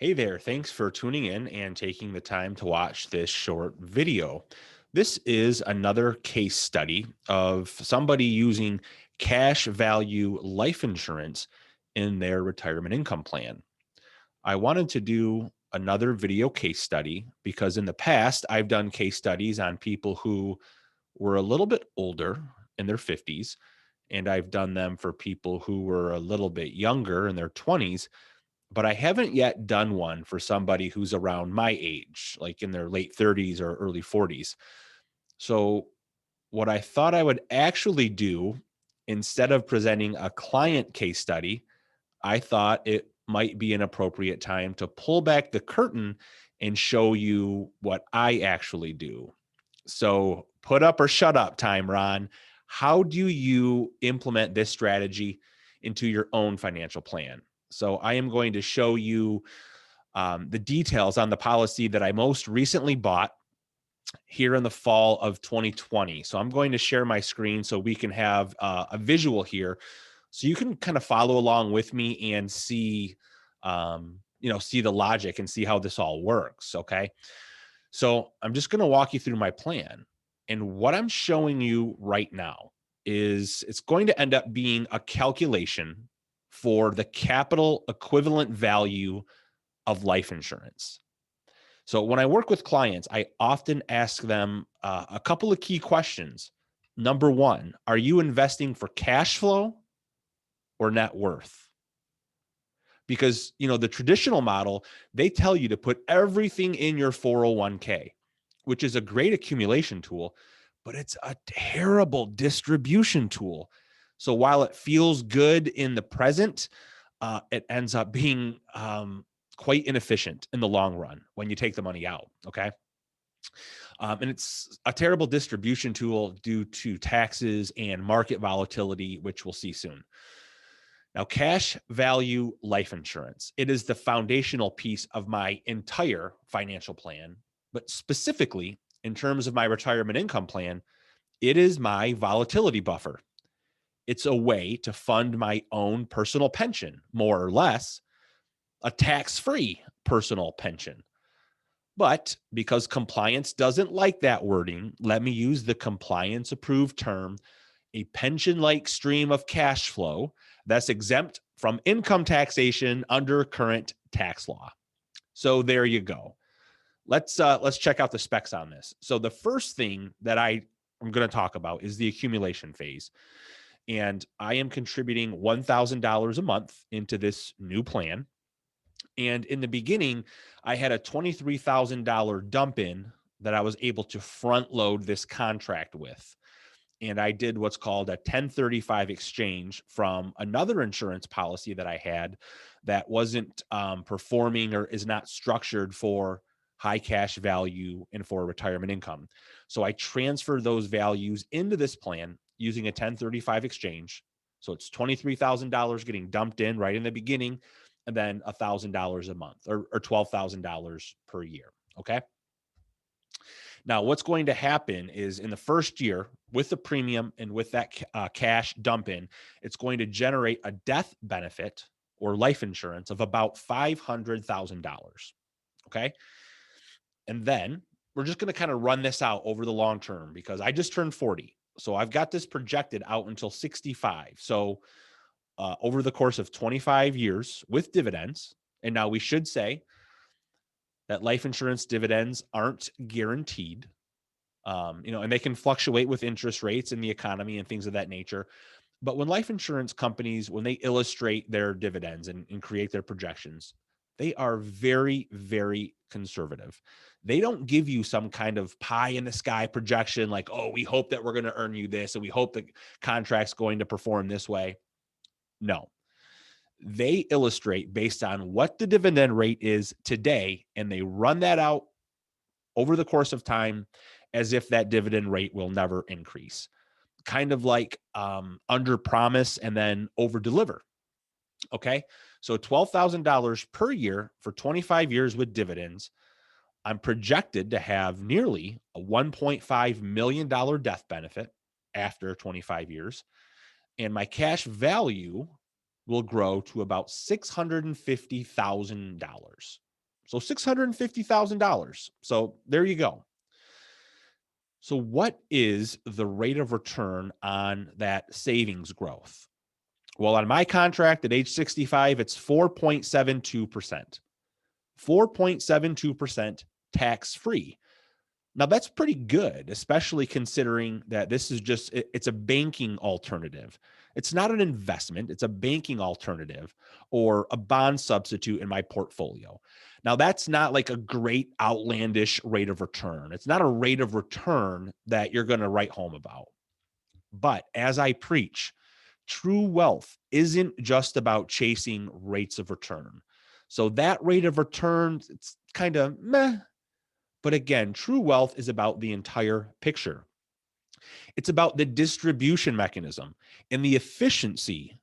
Hey there, thanks for tuning in and taking the time to watch this short video. This is another case study of somebody using cash value life insurance in their retirement income plan. I wanted to do another video case study because in the past, I've done case studies on people who were a little bit older in their 50s, and I've done them for people who were a little bit younger in their 20s, but I haven't yet done one for somebody who's around my age, like in their late 30s or early 40s. So, what I thought I would actually do instead of presenting a client case study, I thought it might be an appropriate time to pull back the curtain and show you what I actually do. So, put up or shut up time, Ron. How do you implement this strategy into your own financial plan? So, I am going to show you the details on the policy that I most recently bought here in the fall of 2020. So, I'm going to share my screen so we can have a visual here so you can kind of follow along with me and see see the logic and see how this all works. Okay, so I'm just going to walk you through my plan. And what I'm showing you right now is it's going to end up being a calculation for the capital equivalent value of life insurance. So when I work with clients, I often ask them a couple of key questions. Number one, are you investing for cash flow or net worth? Because the traditional model, they tell you to put everything in your 401k, which is a great accumulation tool, but it's a terrible distribution tool. So while it feels good in the present, it ends up being quite inefficient in the long run when you take the money out. Okay. And it's a terrible distribution tool due to taxes and market volatility, which we'll see soon. Now, cash value life insurance, it is the foundational piece of my entire financial plan, but specifically in terms of my retirement income plan, it is my volatility buffer. It's a way to fund my own personal pension, more or less, a tax-free personal pension. But because compliance doesn't like that wording, let me use the compliance approved term, a pension like stream of cash flow that's exempt from income taxation under current tax law. So there you go. Let's check out the specs on this. So the first thing that I'm going to talk about is the accumulation phase. And I am contributing $1,000 a month into this new plan. And in the beginning, I had a $23,000 dump in that I was able to front load this contract with. And I did what's called a 1035 exchange from another insurance policy that I had that wasn't performing or is not structured for high cash value and for retirement income. So I transferred those values into this plan using a 1035 exchange. So it's $23,000 getting dumped in right in the beginning, and then $1,000 a month or $12,000 per year. Okay. Now, what's going to happen is in the first year with the premium and with that cash dump in, it's going to generate a death benefit or life insurance of about $500,000. Okay. And then we're just going to kind of run this out over the long term because I just turned 40. So I've got this projected out until 65. So over the course of 25 years with dividends, and now we should say that life insurance dividends aren't guaranteed. And they can fluctuate with interest rates and the economy and things of that nature. But when life insurance companies, when they illustrate their dividends and create their projections, they are very, very conservative. They don't give you some kind of pie in the sky projection like, oh, we hope that we're going to earn you this and we hope the contract's going to perform this way. No, they illustrate based on what the dividend rate is today, and they run that out over the course of time as if that dividend rate will never increase. Kind of like under promise and then over deliver. Okay. So $12,000 per year for 25 years with dividends. I'm projected to have nearly a $1.5 million death benefit after 25 years. And my cash value will grow to about $650,000. So $650,000. So there you go. So what is the rate of return on that savings growth? Well, on my contract at age 65, it's 4.72%. 4.72% tax-free. Now that's pretty good, especially considering that this is just, it's a banking alternative. It's not an investment, it's a banking alternative or a bond substitute in my portfolio. Now that's not like a great outlandish rate of return. It's not a rate of return that you're going to write home about. But as I preach, true wealth isn't just about chasing rates of return. So that rate of return, it's kind of meh. But again, true wealth is about the entire picture. It's about the distribution mechanism and the efficiency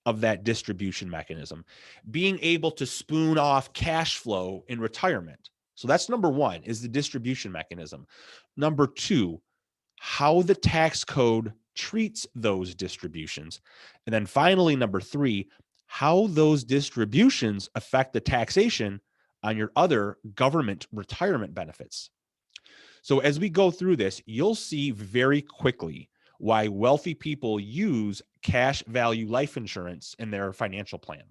of that distribution mechanism, being able to spoon off cash flow in retirement. So that's number one, is the distribution mechanism. Number two, how the tax code treats those distributions. And then finally, number three, how those distributions affect the taxation on your other government retirement benefits. So as we go through this, you'll see very quickly why wealthy people use cash value life insurance in their financial plan.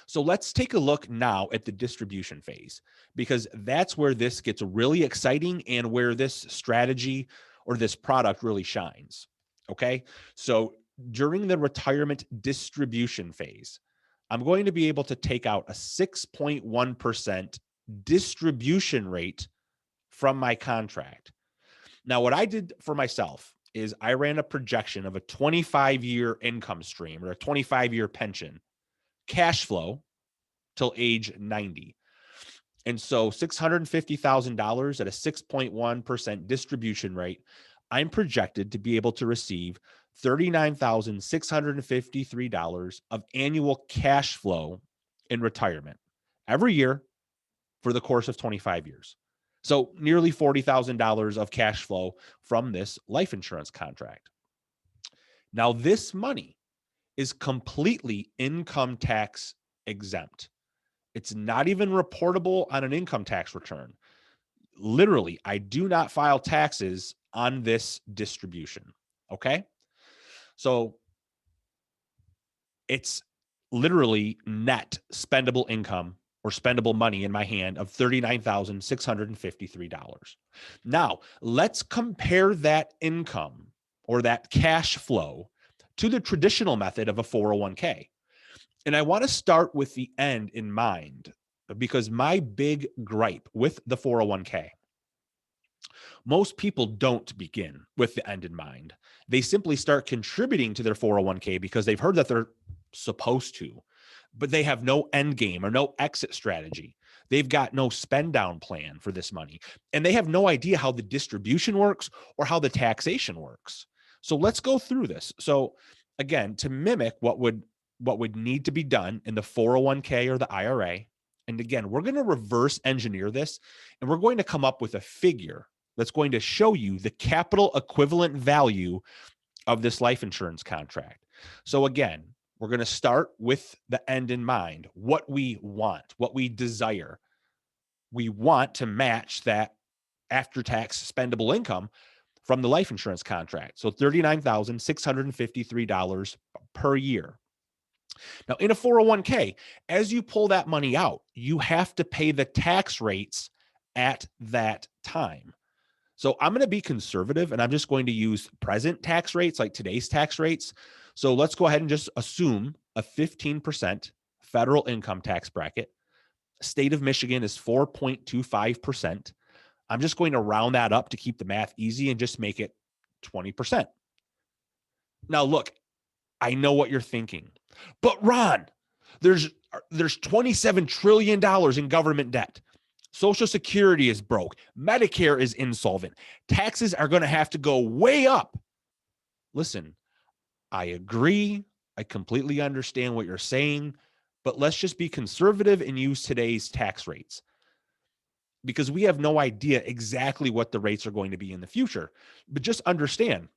So let's take a look now at the distribution phase, because that's where this gets really exciting and where this strategy or this product really shines. Okay. So during the retirement distribution phase, I'm going to be able to take out a 6.1% distribution rate from my contract. Now, what I did for myself is I ran a projection of a 25-year income stream or a 25-year pension cash flow till age 90. And so $650,000 at a 6.1% distribution rate, I'm projected to be able to receive $39,653 of annual cash flow in retirement every year for the course of 25 years. So nearly $40,000 of cash flow from this life insurance contract. Now, this money is completely income tax exempt. It's not even reportable on an income tax return. Literally, I do not file taxes on this distribution. Okay. So it's literally net spendable income or spendable money in my hand of $39,653. Now, let's compare that income or that cash flow to the traditional method of a 401k. And I want to start with the end in mind, because my big gripe with the 401k, most people don't begin with the end in mind. They simply start contributing to their 401k because they've heard that they're supposed to, but they have no end game or no exit strategy. They've got no spend down plan for this money, and they have no idea how the distribution works or how the taxation works. So let's go through this. So again, to mimic what would need to be done in the 401k or the IRA. And again, we're going to reverse engineer this, and we're going to come up with a figure that's going to show you the capital equivalent value of this life insurance contract. So again, we're going to start with the end in mind, what we want, what we desire. We want to match that after-tax spendable income from the life insurance contract. So $39,653 per year. Now, in a 401k, as you pull that money out, you have to pay the tax rates at that time. So I'm going to be conservative, and I'm just going to use present tax rates, like today's tax rates. So let's go ahead and just assume a 15% federal income tax bracket. State of Michigan is 4.25%. I'm just going to round that up to keep the math easy and just make it 20%. Now, look, I know what you're thinking, but Ron, there's $27 trillion in government debt. Social Security is broke. Medicare is insolvent. Taxes are going to have to go way up. Listen, I agree. I completely understand what you're saying, but let's just be conservative and use today's tax rates, because we have no idea exactly what the rates are going to be in the future. But just understand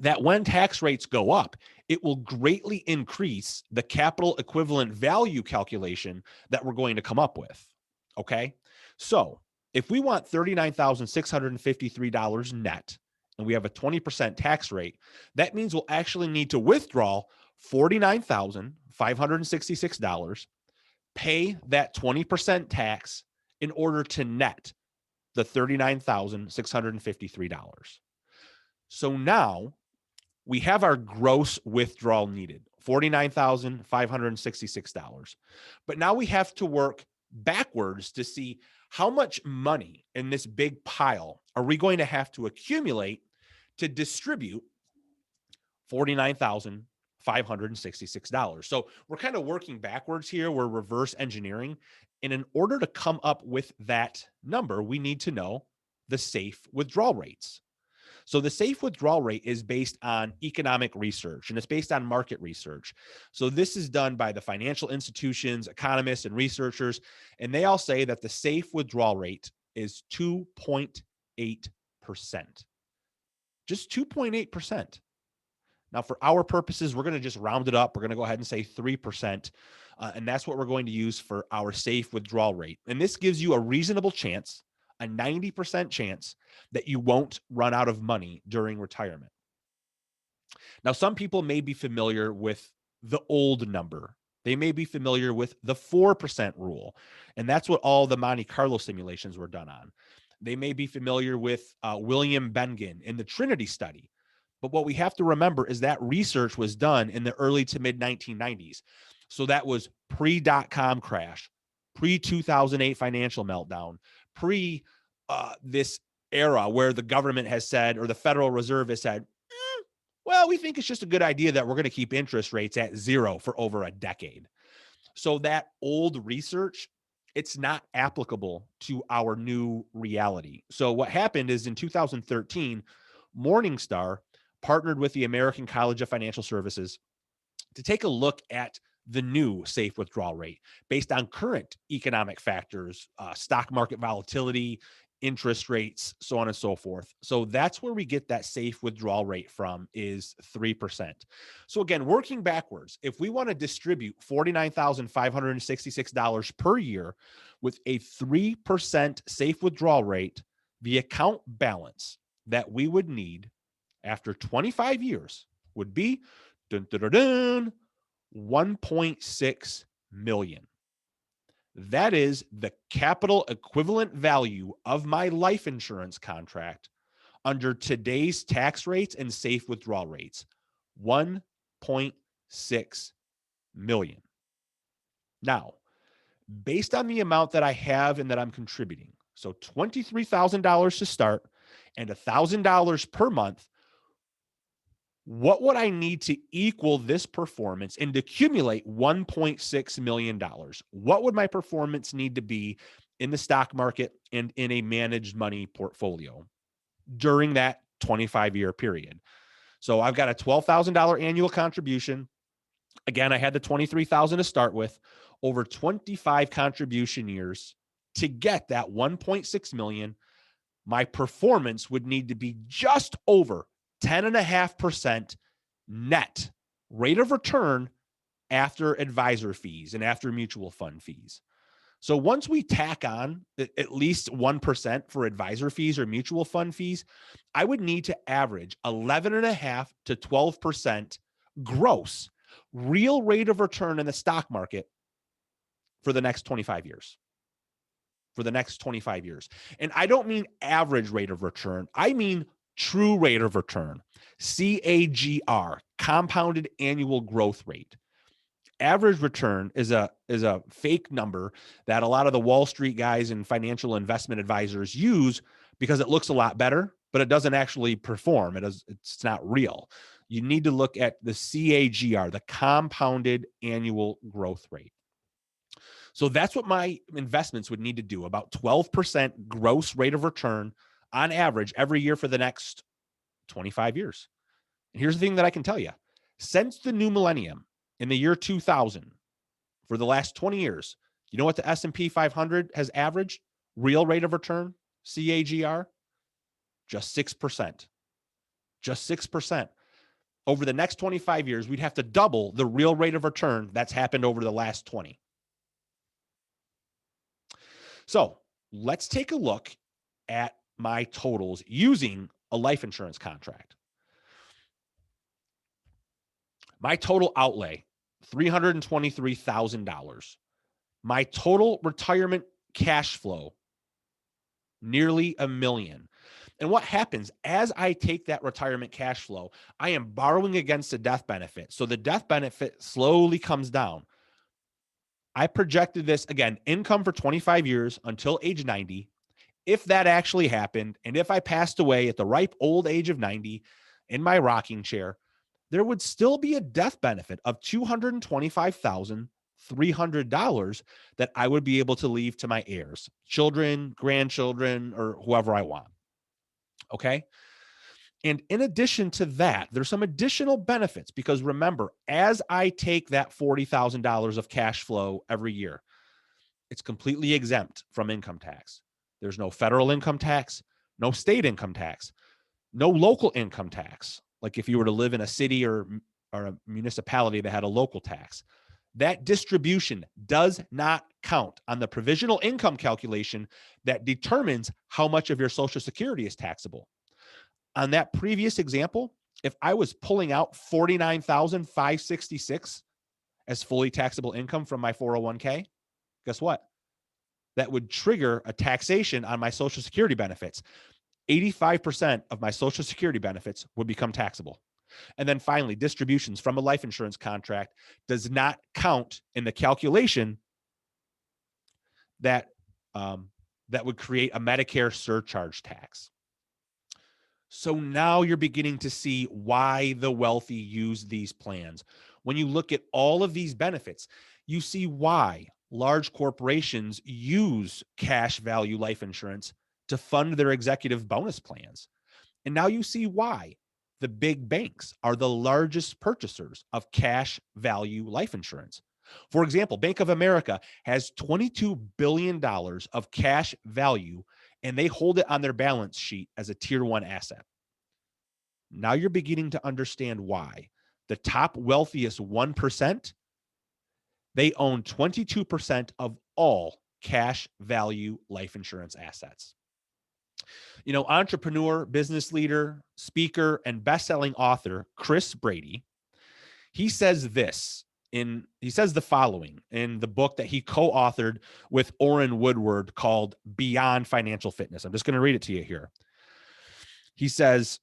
that when tax rates go up, it will greatly increase the capital equivalent value calculation that we're going to come up with. Okay. So if we want $39,653 net and we have a 20% tax rate, that means we'll actually need to withdraw $49,566, pay that 20% tax in order to net the $39,653. So now we have our gross withdrawal needed, $49,566. But now we have to work backwards to see how much money in this big pile are we going to have to accumulate to distribute $49,566. So we're kind of working backwards here. We're reverse engineering. And in order to come up with that number, we need to know the safe withdrawal rates. So the safe withdrawal rate is based on economic research, and it's based on market research. So this is done by the financial institutions, economists, and researchers, and they all say that the safe withdrawal rate is 2.8%. Just 2.8%. Now, for our purposes, we're going to just round it up. We're going to go ahead and say 3%, and that's what we're going to use for our safe withdrawal rate. And this gives you a reasonable chance, a 90% chance that you won't run out of money during retirement. Now, some people may be familiar with the old number. They may be familiar with the 4% rule, and that's what all the Monte Carlo simulations were done on. They may be familiar with William Bengen in the Trinity study. But what we have to remember is that research was done in the early to mid 1990s. So that was pre-dot-com crash, pre-2008 financial meltdown, pre this era where the government has said, or the Federal Reserve has said, well, we think it's just a good idea that we're going to keep interest rates at zero for over a decade. So that old research, it's not applicable to our new reality. So what happened is in 2013, Morningstar partnered with the American College of Financial Services to take a look at the new safe withdrawal rate based on current economic factors, stock market volatility, interest rates, so on and so forth. So that's where we get that safe withdrawal rate from, is 3%. So again, working backwards, if we want to distribute $49,566 per year with a 3% safe withdrawal rate, the account balance that we would need after 25 years would be 1.6 million. That is the capital equivalent value of my life insurance contract under today's tax rates and safe withdrawal rates. 1.6 million. Now, based on the amount that I have and that I'm contributing, so $23,000 to start and $1,000 per month, what would I need to equal this performance and accumulate $1.6 million? What would my performance need to be in the stock market and in a managed money portfolio during that 25-year period? So I've got a $12,000 annual contribution. Again, I had the $23,000 to start with, over 25 contribution years to get that 1.6 million. My performance would need to be just over 10.5% net rate of return after advisor fees and after mutual fund fees. So once we tack on at least 1% for advisor fees or mutual fund fees, I would need to average 11.5 to 12% gross real rate of return in the stock market for the next 25 years. For the next 25 years. And I don't mean average rate of return. I mean true rate of return, CAGR, compounded annual growth rate. Average return is a fake number that a lot of the Wall Street guys and financial investment advisors use because it looks a lot better, but it doesn't actually perform. It's not real. You need to look at the CAGR, the compounded annual growth rate. So that's what my investments would need to do, about 12% gross rate of return on average every year for the next 25 years. And here's the thing that I can tell you. Since the new millennium, in the year 2000, for the last 20 years, you know what the S&P 500 has averaged? Real rate of return, CAGR? Just 6%. Just 6%. Over the next 25 years, we'd have to double the real rate of return that's happened over the last 20. So let's take a look at my totals using a life insurance contract. My total outlay, $323,000. My total retirement cash flow, nearly $1 million. And what happens as I take that retirement cash flow, I am borrowing against a death benefit. So the death benefit slowly comes down. I projected this, again, income for 25 years until age 90. If that actually happened, and if I passed away at the ripe old age of 90 in my rocking chair, there would still be a death benefit of $225,300 that I would be able to leave to my heirs, children, grandchildren, or whoever I want. Okay. And in addition to that, there's some additional benefits because remember, as I take that $40,000 of cash flow every year, it's completely exempt from income tax. There's no federal income tax, no state income tax, no local income tax. Like if you were to live in a city or a municipality that had a local tax, that distribution does not count on the provisional income calculation that determines how much of your Social Security is taxable. On that previous example, if I was pulling out $49,566 as fully taxable income from my 401k, guess what? That would trigger a taxation on my Social Security benefits. 85% of my Social Security benefits would become taxable. And then finally, distributions from a life insurance contract does not count in the calculation that would create a Medicare surcharge tax. So now you're beginning to see why the wealthy use these plans. When you look at all of these benefits, you see why large corporations use cash value life insurance to fund their executive bonus plans. And now you see why the big banks are the largest purchasers of cash value life insurance. For example, Bank of America has $22 billion of cash value, and they hold it on their balance sheet as a tier 1 asset. Now you're beginning to understand why the top wealthiest 1%, they own 22% of all cash value life insurance assets. You know, entrepreneur, business leader, speaker, and best-selling author Chris Brady, he says the following in the book that he co-authored with Orrin Woodward called Beyond Financial Fitness. I'm just going to read it to you here. He says,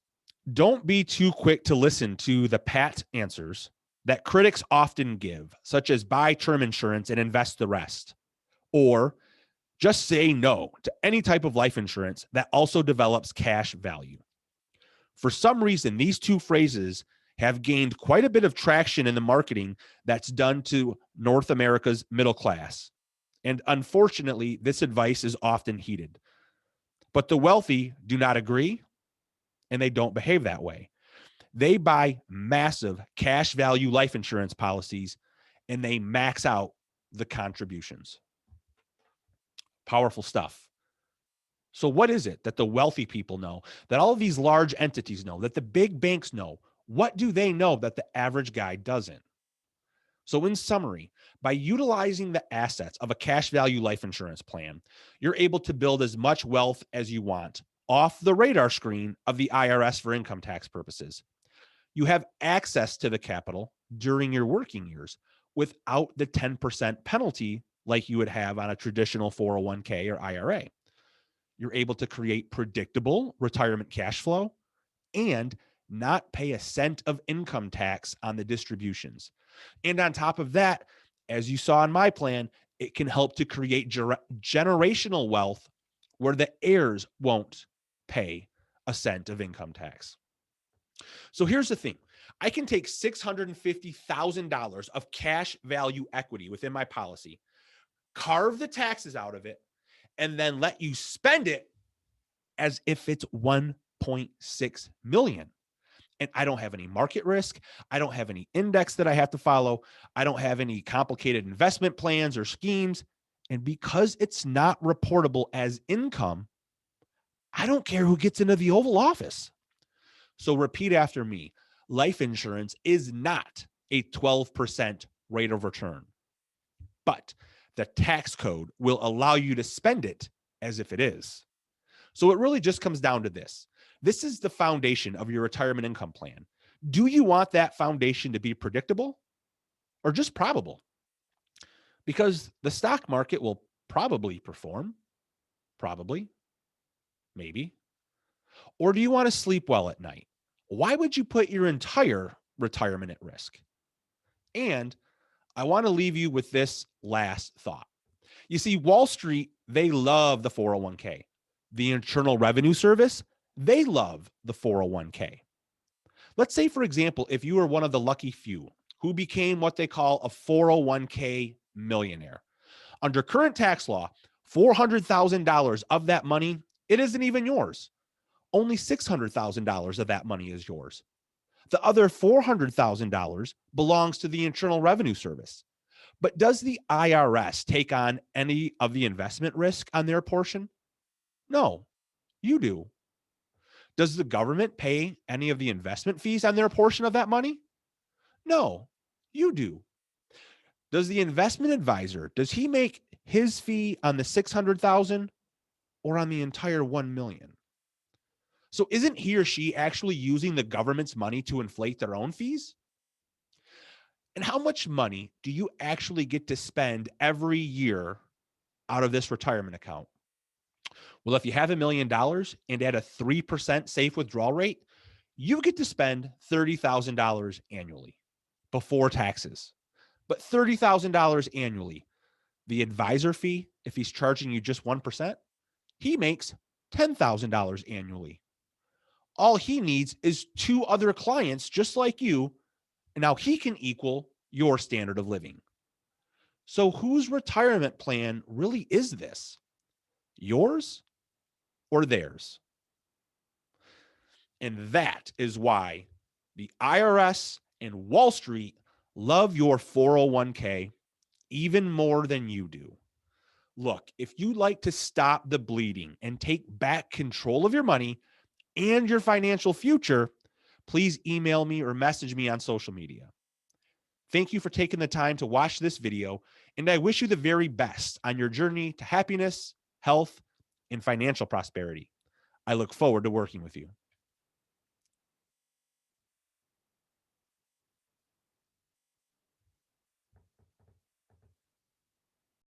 "Don't be too quick to listen to the pat answers that critics often give, such as buy term insurance and invest the rest, or just say no to any type of life insurance that also develops cash value. For some reason, these two phrases have gained quite a bit of traction in the marketing that's done to North America's middle class. And unfortunately, this advice is often heeded. But the wealthy do not agree, and they don't behave that way. They buy massive cash value life insurance policies, and they max out the contributions." Powerful stuff. So what is it that the wealthy people know, that all of these large entities know, that the big banks know? What do they know that the average guy doesn't? So in summary, by utilizing the assets of a cash value life insurance plan, you're able to build as much wealth as you want off the radar screen of the IRS for income tax purposes. You have access to the capital during your working years without the 10% penalty like you would have on a traditional 401k or IRA. You're able to create predictable retirement cash flow and not pay a cent of income tax on the distributions. And on top of that, as you saw in my plan, it can help to create generational wealth where the heirs won't pay a cent of income tax. So here's the thing. I can take $650,000 of cash value equity within my policy, carve the taxes out of it, and then let you spend it as if it's 1.6 million. And I don't have any market risk. I don't have any index that I have to follow. I don't have any complicated investment plans or schemes. And because it's not reportable as income, I don't care who gets into the Oval Office. So repeat after me. Life insurance is not a 12% rate of return, but the tax code will allow you to spend it as if it is. So it really just comes down to this. This is the foundation of your retirement income plan. Do you want that foundation to be predictable or just probable? Because the stock market will probably perform, probably, maybe. Or do you want to sleep well at night? Why would you put your entire retirement at risk? And I want to leave you with this last thought. You see, Wall Street, they love the 401k. The Internal Revenue Service, they love the 401k. Let's say, for example, if you were one of the lucky few who became what they call a 401k millionaire. Under current tax law, $400,000 of that money, it isn't even yours. Only $600,000 of that money is yours. The other $400,000 belongs to the Internal Revenue Service. But does the IRS take on any of the investment risk on their portion? No, you do. Does the government pay any of the investment fees on their portion of that money? No, you do. Does the investment advisor, does he make his fee on the 600,000 or on the entire 1 million? So isn't he or she actually using the government's money to inflate their own fees? And how much money do you actually get to spend every year out of this retirement account? Well, if you have $1 million and at a 3% safe withdrawal rate, you get to spend $30,000 annually before taxes. But $30,000 annually, the advisor fee, if he's charging you just 1%, he makes $10,000 annually. All he needs is 2 other clients just like you, and now he can equal your standard of living. So whose retirement plan really is this? Yours or theirs? And that is why the IRS and Wall Street love your 401k even more than you do. Look, if you'd like to stop the bleeding and take back control of your money and your financial future, please email me or message me on social media. Thank you for taking the time to watch this video, and I wish you the very best on your journey to happiness, health, and financial prosperity. I look forward to working with you.